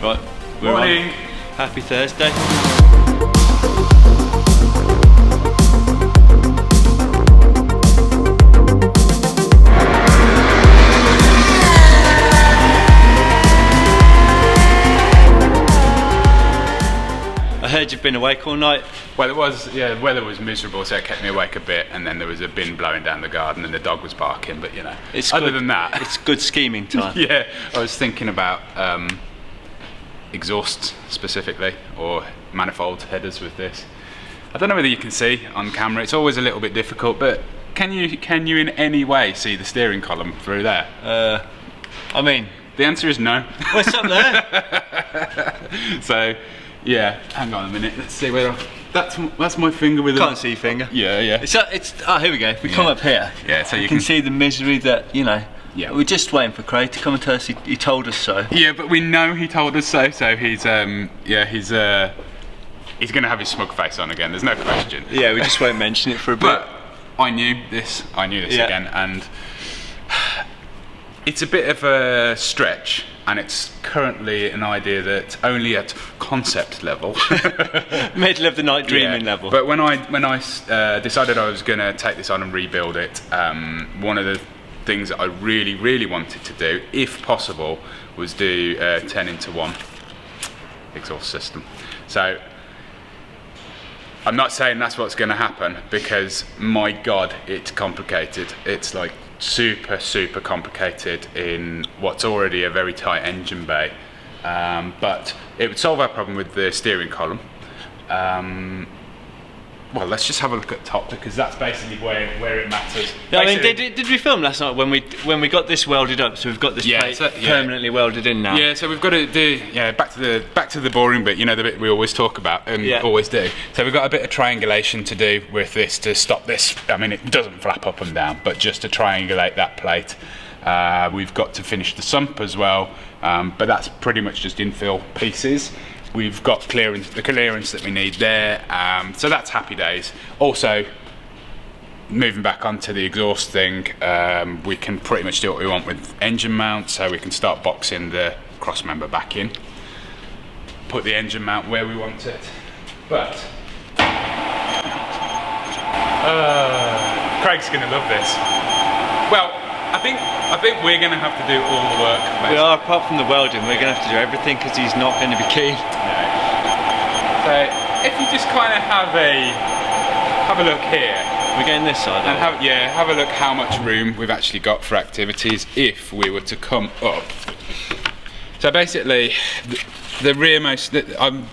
Right, we're Morning. on. Happy Thursday. I heard you've been awake all night. Well, it was, yeah, the weather was miserable, so it kept me awake a bit, and then there was a bin blowing down the garden and the dog was barking, but you know, It's other good. than that. It's good scheming time. Yeah, I was thinking about exhausts specifically, or manifold headers with this. I don't know whether you can see on camera, it's always a little bit difficult, but can you in any way see the steering column through there? I mean, The answer is no. what's up there? So, yeah, hang on a minute, let's see whether that's my finger with Can't see your finger. Yeah, yeah. Oh, here we go. We come up here. Yeah, so you can see the misery that, you know. Yeah. We're just waiting for Craig to come and tell us he told us so. Yeah, but we know he told us so. So he's going to have his smug face on again. There's no question. Yeah, we just won't mention it for a bit. But I knew this Yeah. again, and it's a bit of a stretch, and it's currently an idea that only at concept level, Middle of the night dreaming Yeah. level. But when I decided I was going to take this on and rebuild it, one of the things that I really wanted to do, if possible, was do a 10-into-1 exhaust system. So I'm not saying that's what's going to happen, because my god, it's complicated. It's like super complicated in what's already a very tight engine bay, but it would solve our problem with the steering column. Well, let's just have a look at top, because that's basically where it matters. Yeah, I mean, Basically- did we film last night when we got this welded up? So we've got this plate permanently welded in now. Yeah, so we've got to do back to the boring bit. You know, the bit we always talk about and always do. So we've got a bit of triangulation to do with this to stop this. I mean, it doesn't flap up and down, but just to triangulate that plate. We've got to finish the sump as well, but that's pretty much just infill pieces. We've got the clearance that we need there, so that's happy days. Also, moving back onto the exhaust thing, we can pretty much do what we want with engine mount, so we can start boxing the crossmember back in, put the engine mount where we want it. But Craig's going to love this. Well, I think we're going to have to do all the work. Basically. We are, apart from the welding, we're going to have to do everything because he's not going to be keen. So if you just kind of have a look here. We're getting this side. And have a look how much room we've actually got for activities if we were to come up. So basically, the rearmost, I'm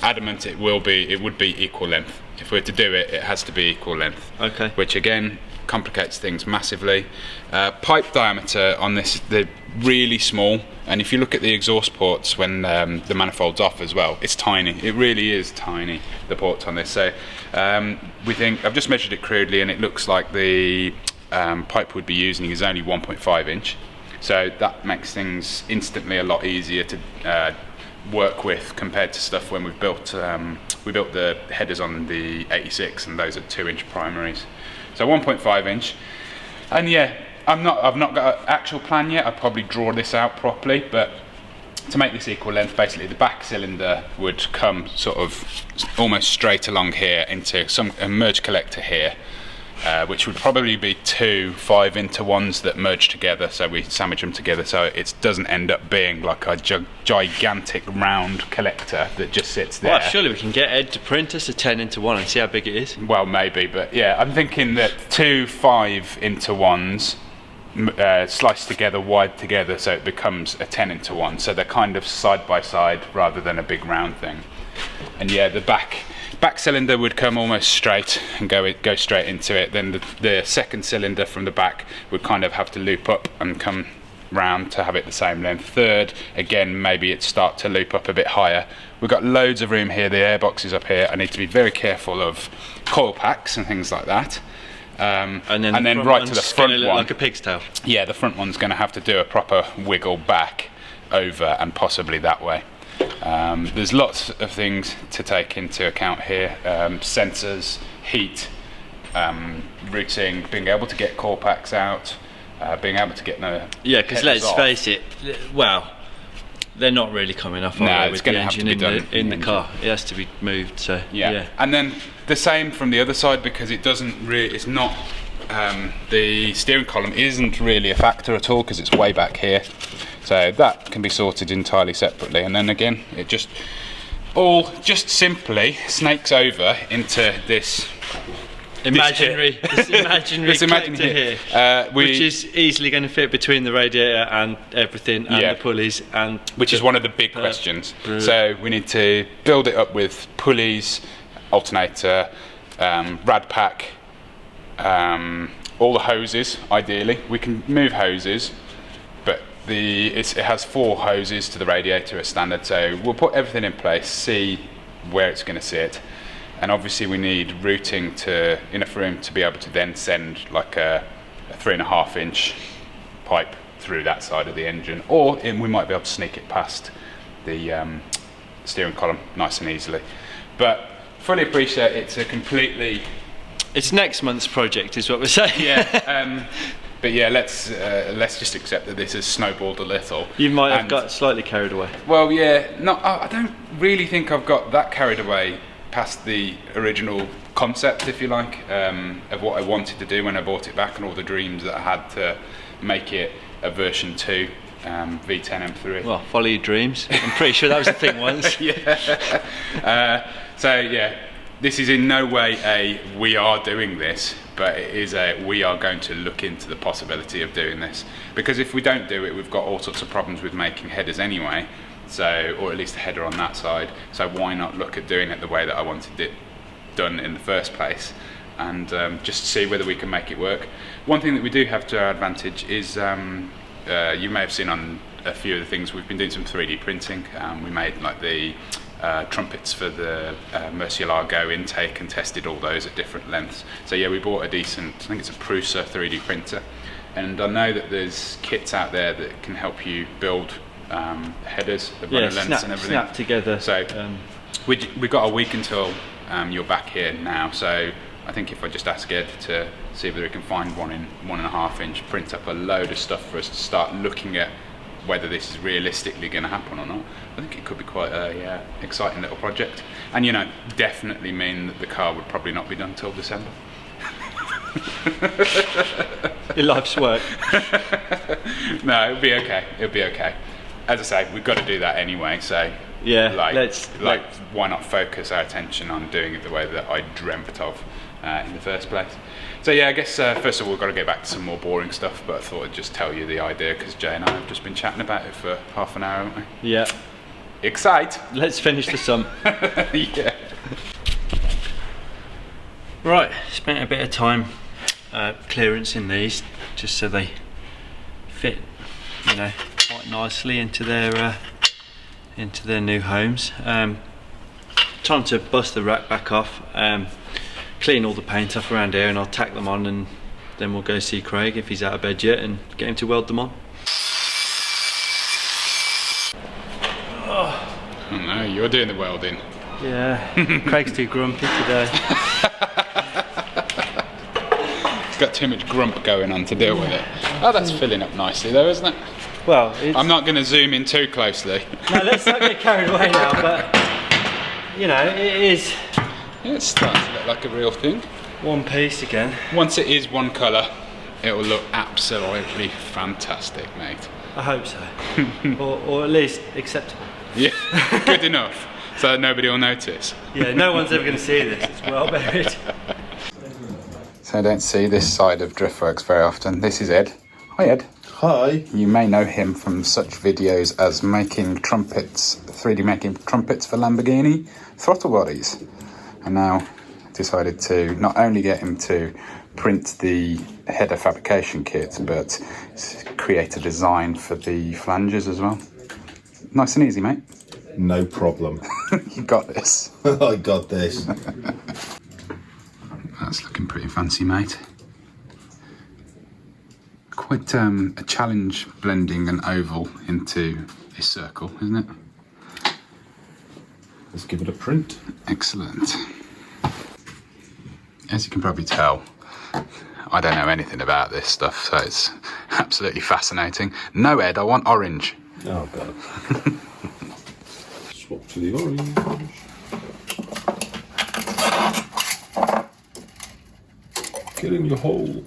adamant it would be equal length. If we're to do it, it has to be equal length. Okay. Which again complicates things massively. Pipe diameter on this, they're really small, and if you look at the exhaust ports when the manifold's off as well, it's tiny. It really is tiny, the ports on this. So we think, I've just measured it crudely, and it looks like the pipe we'd be using is only 1.5 inch. So that makes things instantly a lot easier to work with compared to stuff when we built the headers on the 86, and those are 2-inch primaries. So 1.5 inch, and yeah, I've not got an actual plan yet. I'd probably draw this out properly, but to make this equal length, basically the back cylinder would come sort of almost straight along here into a merge collector here, which would probably be 2 5-into-1s that merge together, so we sandwich them together so it doesn't end up being like a gigantic round collector that just sits there. Well, surely we can get Ed to print us a 10-into-1 and see how big it is. Well, maybe, but yeah, I'm thinking that 2 5-into-1s sliced together, wide together, so it becomes a 10-into-1, so they're kind of side by side rather than a big round thing. And yeah, the back cylinder would come almost straight and go straight into it. Then the second cylinder from the back would kind of have to loop up and come round to have it the same length. Third, again, maybe it start to loop up a bit higher. We've got loads of room here. The airbox is up here. I need to be very careful of coil packs and things like that. And then right to the front one, look like a pig's tail. Yeah, the front one's going to have to do a proper wiggle back over and possibly that way. There's lots of things to take into account here, sensors, heat, routing, being able to get core packs out, being able to get yeah, because let's face it, well, they're not really coming off with the engine in the car. It has to be moved. So yeah. And then the same from the other side, because it doesn't really, it's not, the steering column isn't really a factor at all because it's way back here. So that can be sorted entirely separately, and then again it just simply snakes over into this imaginary collector here, which is easily going to fit between the radiator and everything, and the pulleys, and which is one of the big questions. So we need to build it up with pulleys, alternator, rad pack, all the hoses. Ideally, we can move hoses, but it has 4 hoses to the radiator as standard. So we'll put everything in place, see where it's going to sit. And obviously we need routing enough room to be able to then send like a 3.5 inch pipe through that side of the engine, or we might be able to sneak it past the steering column nice and easily. But fully appreciate it's next month's project is what we're saying. Yeah. But yeah, let's just accept that this has snowballed a little. You might have got slightly carried away. Well, yeah, I don't really think I've got that carried away past the original concept, if you like, of what I wanted to do when I bought it back, and all the dreams that I had to make it a version 2 V10 M3. Well, follow your dreams. I'm pretty sure that was the thing once. Yeah. So yeah, this is in no way we are doing this, but it is we are going to look into the possibility of doing this, because if we don't do it, we've got all sorts of problems with making headers anyway. So, or at least a header on that side. So why not look at doing it the way that I wanted it done in the first place, and just see whether we can make it work. One thing that we do have to our advantage is, you may have seen on a few of the things, we've been doing some 3D printing. We made like the trumpets for the Murcielago intake and tested all those at different lengths. So yeah, we bought a decent, I think it's a Prusa 3D printer, and I know that there's kits out there that can help you build headers, the runner lengths and everything. Snap together. So we've got a week until you're back here now, so I think if I just ask Ed to see whether he can find one in 1.5 inch, print up a load of stuff for us to start looking at whether this is realistically going to happen or not. I think it could be quite a exciting little project, and definitely mean that the car would probably not be done till December. Your life's work. No, it'll be okay. As I say, we've got to do that anyway, so yeah, why not focus our attention on doing it the way that I dreamt of in the first place. So yeah, I guess first of all we've got to get back to some more boring stuff, but I thought I'd just tell you the idea because Jay and I have just been chatting about it for half an hour, haven't we? Yeah. Excite! Let's finish the sum. Yeah. Right, spent a bit of time clearancing these just so they fit, quite nicely into their new homes. Time to bust the rack back off, clean all the paint off around here, and I'll tack them on, and then we'll go see Craig if he's out of bed yet and get him to weld them on. Oh no, you're doing the welding. Yeah, Craig's too grumpy today. He's got too much grump going on to deal with it. Oh, that's filling up nicely though, isn't it? Well, I'm not going to zoom in too closely. No, let's not get carried away now, but it is. Yeah, it's starting to look like a real thing. One piece again. Once it is one colour, it will look absolutely fantastic, mate. I hope so. or at least acceptable. Yeah, good enough, so that nobody will notice. Yeah, no one's ever going to see this, it's well buried. So I don't see this side of Driftworks very often. This is Ed. Hi Ed. Hi. You may know him from such videos as making trumpets, 3D making trumpets for Lamborghini throttle bodies. And now decided to not only get him to print the header fabrication kit, but create a design for the flanges as well. Nice and easy, mate. No problem. You got this. I got this. That's looking pretty fancy, mate. Quite a challenge blending an oval into a circle, isn't it? Let's give it a print. Excellent. As you can probably tell, I don't know anything about this stuff, so it's absolutely fascinating. No, Ed, I want orange. Oh, God. Swap to the orange. Get in your hole.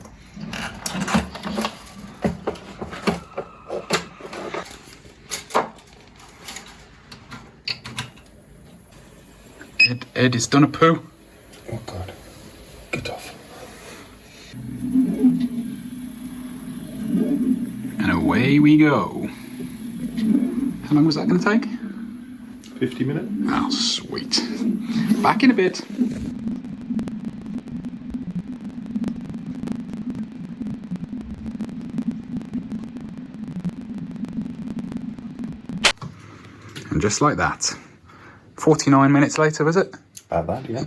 Ed has done a poo. Oh God. Get off. And away we go. How long was that going to take? 50 minutes. Oh, sweet. Back in a bit. And just like that, 49 minutes later, was it? About that, yeah.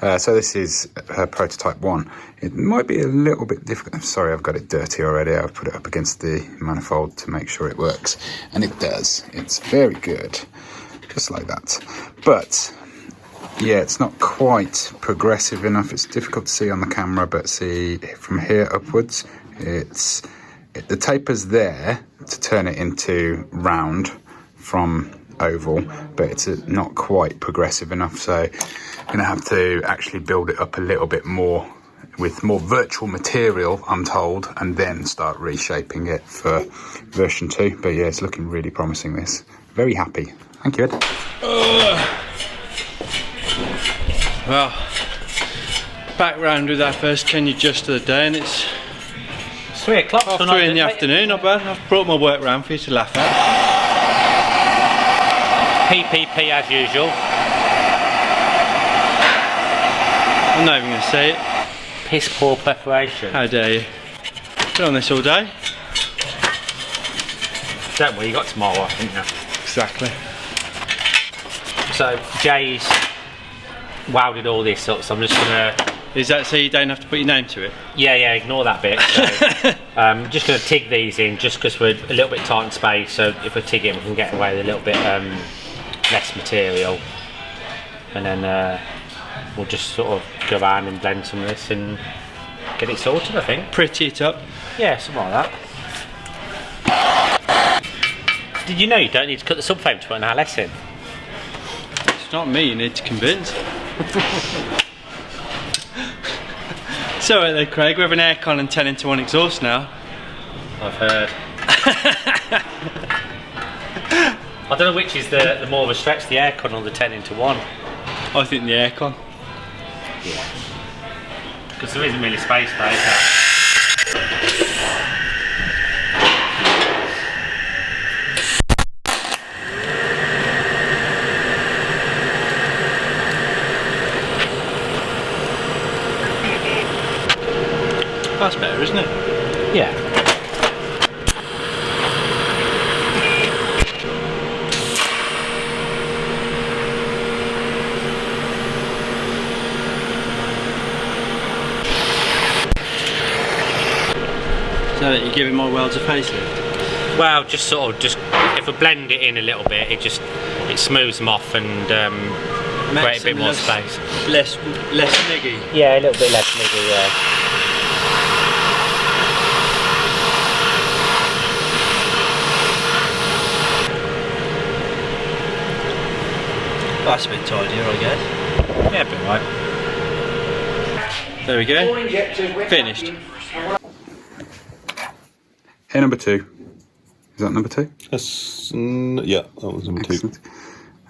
Yeah. So this is prototype 1. It might be a little bit difficult. I'm sorry, I've got it dirty already. I've put it up against the manifold to make sure it works. And it does. It's very good. Just like that. But, yeah, it's not quite progressive enough. It's difficult to see on the camera, but see from here upwards, the taper's there to turn it into round from oval, but it's not quite progressive enough, so I'm going to have to actually build it up a little bit more with more virtual material, I'm told, and then start reshaping it for version 2. But yeah, it's looking really promising, this. Very happy. Thank you, Ed. Well, back round with our first Can You Just of the day, and it's 3 o'clock. half 3 in the afternoon. Not bad. I've brought my work round for you to laugh at. PPP as usual. I'm not even going to say it. Piss poor preparation. How dare you? Been on this all day. Don't worry, you got tomorrow off, haven't you? Exactly. So Jay's welded all this up, so I'm just gonna. Is that so you don't have to put your name to it? Yeah, ignore that bit. So, just gonna TIG these in, just because we're a little bit tight in space. So if we're TIGging, we can get away with a little bit less material, and then we'll just sort of go around and blend some of this and get it sorted, I think. Pretty it up. Yeah, something like that. Did you know you don't need to cut the subframe to put an RLS in? It's not me you need to convince. So then, Craig, we have an aircon and 10-into-1 exhaust now. I've heard. I don't know which is the more of a stretch, the aircon or the 10-into-1. I think the aircon. Yeah. Because there isn't really space for it. That's better, isn't it? Yeah. So that you're giving my welds a facelift? Well, just sort of, if we blend it in a little bit, it smooths them off and create a bit more space. Less niggy. Yeah, a little bit less niggy, yeah. That's a bit tidier, I guess. Yeah, a bit right. There we go. Finished. Here, number 2. Is that number 2? That's, yeah, that was number 2. Excellent.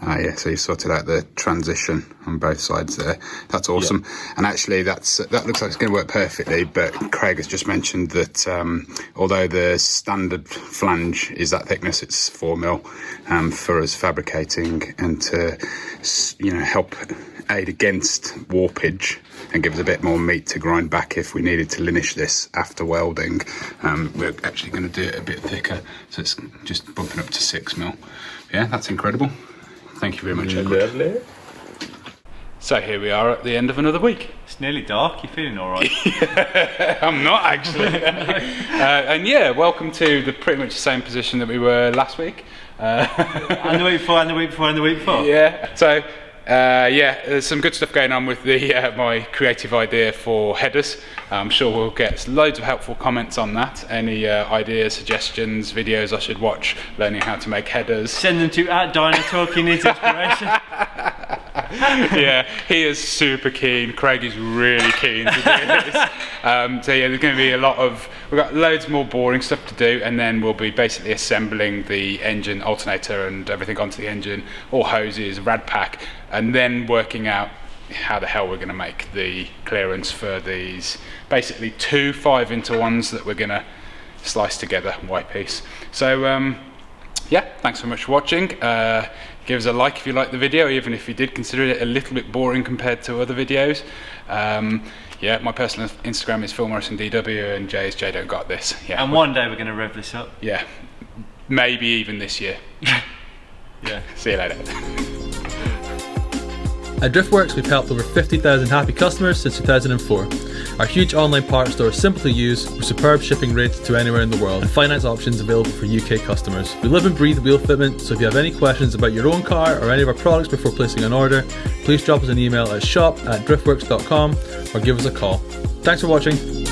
Ah, yeah, so you sorted out the transition on both sides there. That's awesome. Yeah. And actually, that looks like it's going to work perfectly, but Craig has just mentioned that although the standard flange is that thickness, it's 4mm for us fabricating and to, help aid against warpage and give us a bit more meat to grind back if we needed to linish this after welding. We're actually going to do it a bit thicker, so it's just bumping up to 6mm. Yeah, that's incredible. Thank you very much, Edward. So here we are at the end of another week. It's nearly dark. You feeling all right? I'm not actually. And yeah, welcome to pretty much the same position that we were last week. And the week before, and the week before, and the week before. Yeah. So Yeah, there's some good stuff going on with the my creative idea for headers. I'm sure we'll get loads of helpful comments on that. Any ideas, suggestions, videos I should watch, learning how to make headers. Send them to @DinoTalk, he needs inspiration. Yeah, he is super keen. Craig is really keen to do this. So yeah, there's going to be a lot of, we've got loads more boring stuff to do, and then we'll be basically assembling the engine, alternator and everything onto the engine, all hoses, rad pack, and then working out how the hell we're going to make the clearance for these basically 2 5-into-1s that we're going to slice together, white piece. So yeah, thanks so much for watching. Give us a like if you liked the video, even if you did consider it a little bit boring compared to other videos. Yeah, my personal Instagram is philmorrisondw and Jay's Jay Don't Got This. Yeah, And one day we're going to rev this up. yeah, maybe even this year. Yeah. See you later. At Driftworks, we've helped over 50,000 happy customers since 2004. Our huge online parts store is simple to use, with superb shipping rates to anywhere in the world, and finance options available for UK customers. We live and breathe wheel fitment, so if you have any questions about your own car or any of our products before placing an order, please drop us an email at shop@driftworks.com or give us a call. Thanks for watching.